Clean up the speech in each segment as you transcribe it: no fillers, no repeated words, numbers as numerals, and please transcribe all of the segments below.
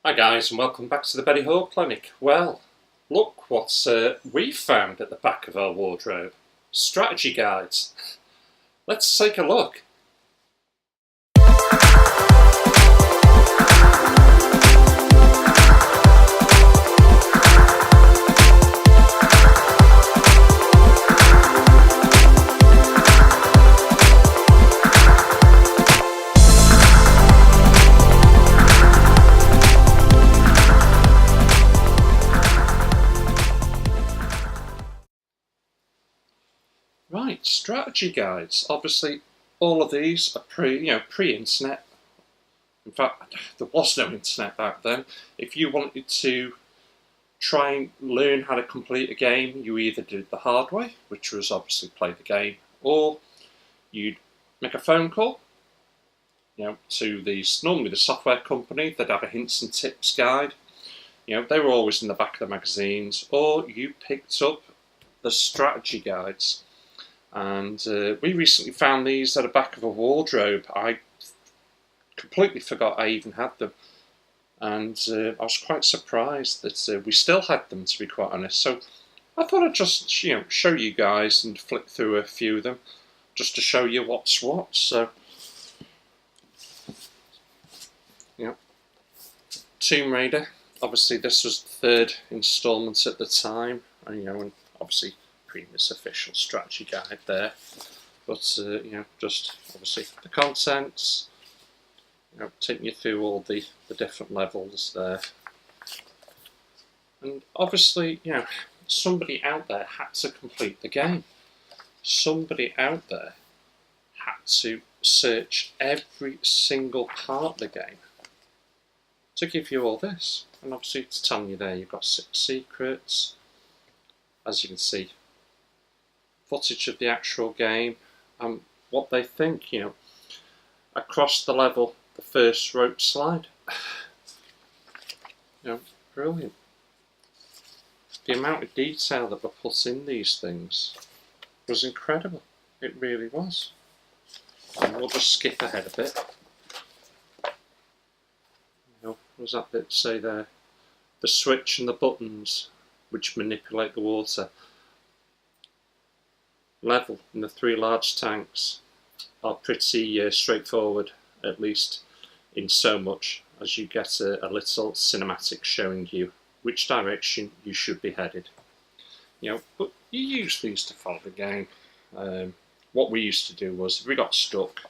Hi guys, and welcome back to the Betty Hall Clinic. Well, look what we found at the back of our wardrobe. Strategy guides. Let's take a look. Right, strategy guides. Obviously, all of these are pre-internet. In fact, there was no internet back then. If you wanted to try and learn how to complete a game, you either did the hard way, which was obviously play the game, or you'd make a phone call, to normally the software company. They'd have a hints and tips guide. They were always in the back of the magazines, or you picked up the strategy guides. And we recently found these at the back of a wardrobe. I completely forgot I even had them, and I was quite surprised that we still had them, to be quite honest. So I thought I'd just show you guys and flick through a few of them just to show you what's what. So Tomb Raider. Obviously this was the third instalment at the time, and obviously previous official strategy guide there, but just obviously the contents, taking you through all the different levels there. And obviously, somebody out there had to complete the game. Somebody out there had to search every single part of the game to give you all this. And obviously it's telling you there you've got 6 secrets. As you can see, footage of the actual game and what they think, across the level, the first rope slide. Brilliant. The amount of detail that were put in these things was incredible. It really was. And we'll just skip ahead a bit. What was that bit say there? The switch and the buttons which manipulate the water. Level in the 3 large tanks are pretty straightforward, at least in so much as you get a little cinematic showing you which direction you should be headed. But you use these to follow the game. What we used to do was, if we got stuck,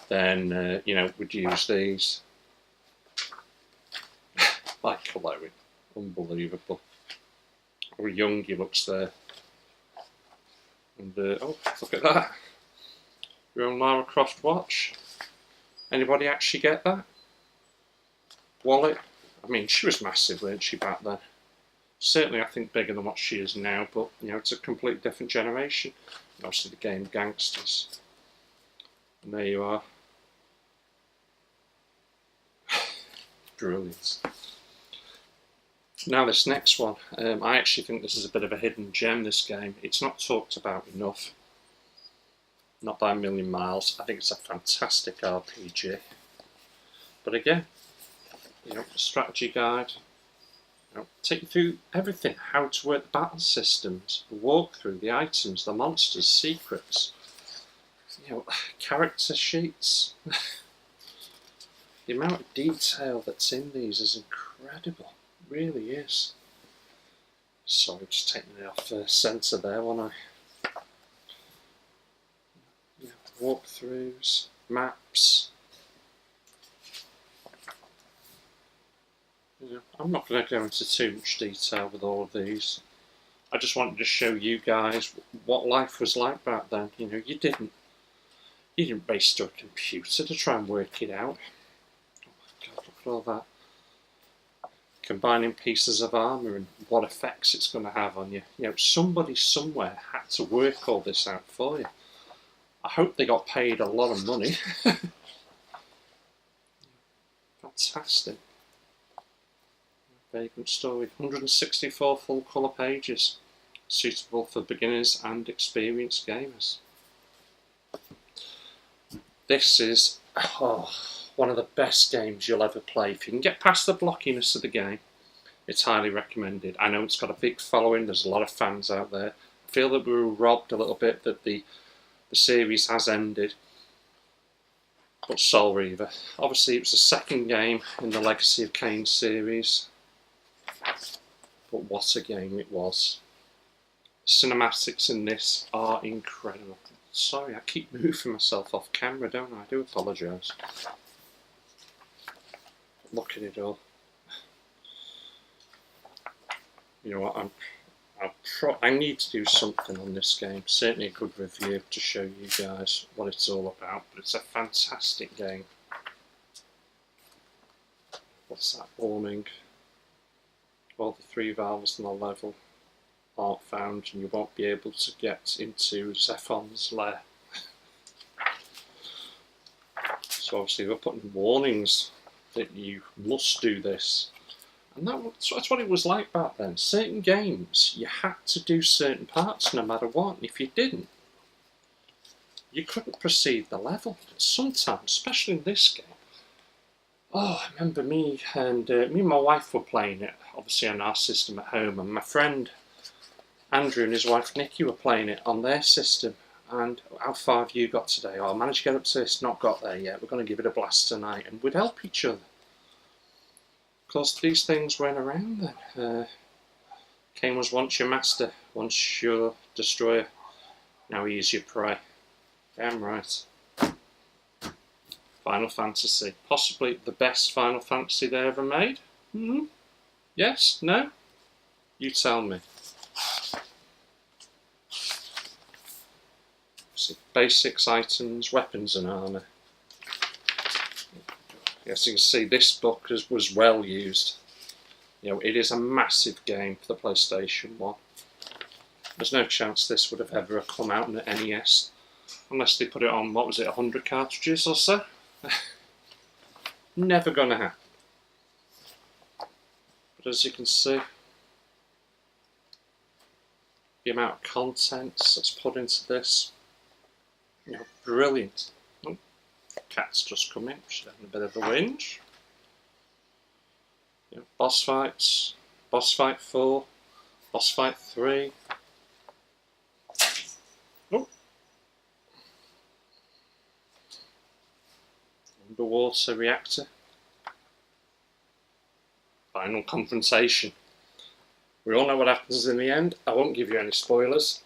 then we'd use these. Like Chloe, unbelievable. How young he looks there. And oh, look at that. Your own Lara Croft watch. Anybody actually get that? Wallet. I mean, she was massive, weren't she, back then? Certainly, I think, bigger than what she is now, but, it's a completely different generation. And obviously, the game Gangsters. And there you are. Brilliant. Now this next one, I actually think this is a bit of a hidden gem, this game. It's not talked about enough. Not by a million miles. I think it's a fantastic RPG. But again, strategy guide. Take you through everything. How to work the battle systems, the walkthrough, the items, the monsters, secrets. Character sheets. The amount of detail that's in these is incredible. Really is. Sorry, just taking it off centre there, wasn't I? Walkthroughs, maps. I'm not going to go into too much detail with all of these. I just wanted to show you guys what life was like back then. You didn't race to a computer to try and work it out. Oh my God, look at all that. Combining pieces of armour and what effects it's going to have on you. Somebody somewhere had to work all this out for you. I hope they got paid a lot of money. Fantastic. Vagrant story. 164 full colour pages. Suitable for beginners and experienced gamers. This is, one of the best games you'll ever play. If you can get past the blockiness of the game, it's highly recommended. I know it's got a big following, there's a lot of fans out there. I feel that we were robbed a little bit, that the series has ended. But Soul Reaver, obviously it was the second game in the Legacy of Kain series. But what a game it was. Cinematics in this are incredible. Sorry, I keep moving myself off camera, don't I? I do apologise. Look at it all. You know what, I need to do something on this game. Certainly a good review to show you guys what it's all about. But it's a fantastic game. What's that warning? All the 3 valves in the level aren't found, and you won't be able to get into Zephon's lair. So obviously we're putting warnings that you must do this. And that's what it was like back then. Certain games, you had to do certain parts no matter what. And if you didn't, you couldn't proceed the level. Sometimes, especially in this game. Oh, I remember me and my wife were playing it, obviously on our system at home, and my friend Andrew and his wife Nikki were playing it on their system. And how far have you got today? Oh, I managed to get up to this, not got there yet. We're going to give it a blast tonight, and we'd help each other. Of course, these things weren't around then. Kain was once your master, once your destroyer. Now he is your prey. Damn right. Final Fantasy. Possibly the best Final Fantasy they ever made? Mm-hmm. Yes? No? You tell me. See, basics, items, weapons and armour. Yes, you can see this book was well used. You know, it is a massive game for the PlayStation 1. There's no chance this would have ever come out in the NES. Unless they put it on, what was it, 100 cartridges or so? Never gonna happen. But as you can see, the amount of contents that's put into this, you know, brilliant. Oh, cat's just come in, she's having a bit of a whinge. You know, boss fights, boss fight 4, boss fight 3. Oh. Underwater reactor. Final confrontation. We all know what happens in the end. I won't give you any spoilers.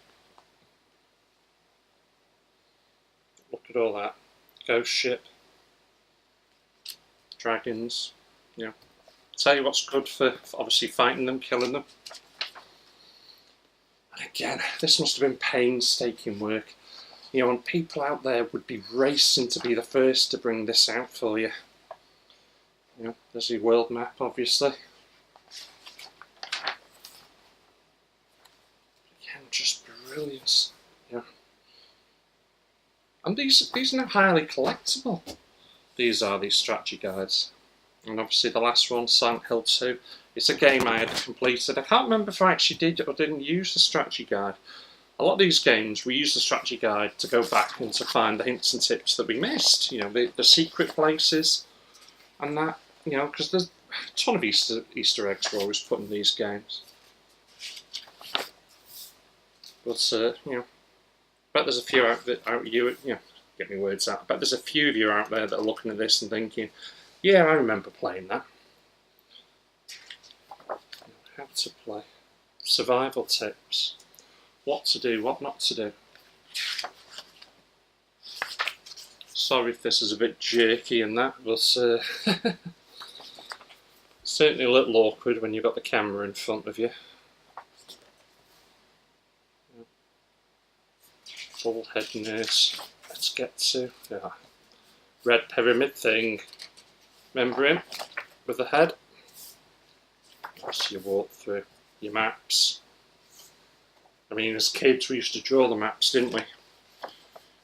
Look at all that. Ghost ship. Dragons. You know. Tell you what's good for obviously fighting them, killing them. And again, this must have been painstaking work. You know, and people out there would be racing to be the first to bring this out for you. You know, there's your world map, obviously. Again, just brilliant. You know. And these are now highly collectible. These are these strategy guides. And obviously the last one, Silent Hill 2, it's a game I had completed. I can't remember if I actually did or didn't use the strategy guide. A lot of these games, we use the strategy guide to go back and to find the hints and tips that we missed. You know, the secret places and that, you know, because there's a ton of Easter eggs we're always put in these games. But, you know, I bet there's a few out you know, get my words out. I bet there's a few of you out there that are looking at this and thinking, yeah, I remember playing that. How to play. Survival tips. What to do, what not to do. Sorry if this is a bit jerky and that, but certainly a little awkward when you've got the camera in front of you. Full head nurse. Let's get to red pyramid thing. Remember him with the head? So you walk through your maps. I mean, as kids we used to draw the maps, didn't we?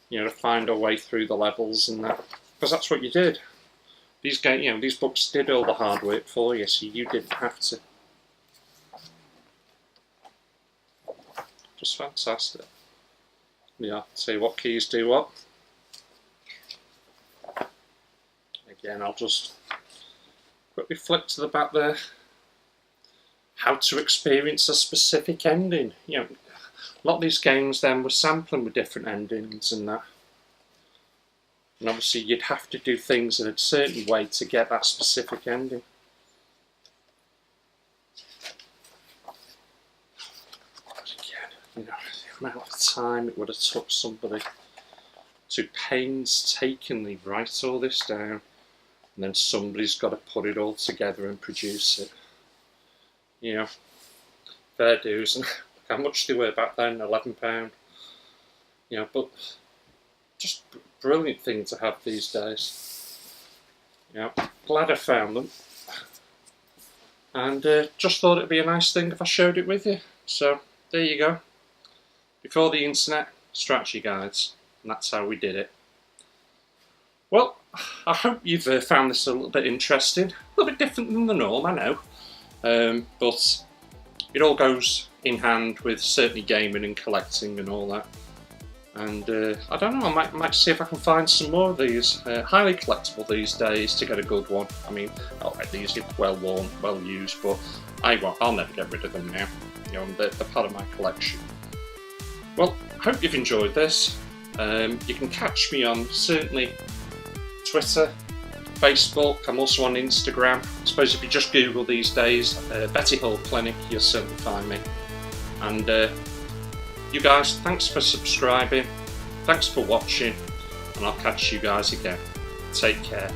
You know, to find our way through the levels and that, because that's what you did. These you know, these books did all the hard work for you, so you didn't have to. Just fantastic. Yeah, see what keys do what. again, I'll just quickly flick to the back there. How to experience a specific ending. You know, a lot of these games then were sampling with different endings and that. And obviously you'd have to do things in a certain way to get that specific ending. But again, you know, the amount of time it would have took somebody to painstakingly write all this down, and then somebody's got to put it all together and produce it. You know, fair dues. And how much they were back then? £11. You know, but just brilliant thing to have these days. You know, glad I found them, and just thought it'd be a nice thing if I showed it with you. So there you go. Before the internet, strategy guides, and that's how we did it. Well, I hope you've found this a little bit interesting, a little bit different than the norm, I know, but it all goes in hand with certainly gaming and collecting and all that. And I don't know, I might see if I can find some more of these. Highly collectible these days to get a good one. I mean, these are well worn, well used, but I'll never get rid of them now. You know, they're part of my collection. Well, I hope you've enjoyed this. You can catch me on certainly Twitter, Facebook. I'm also on Instagram. I suppose if you just Google these days, Betty Hall Clinic, you'll certainly find me. And you guys, thanks for subscribing, thanks for watching, and I'll catch you guys again. Take care.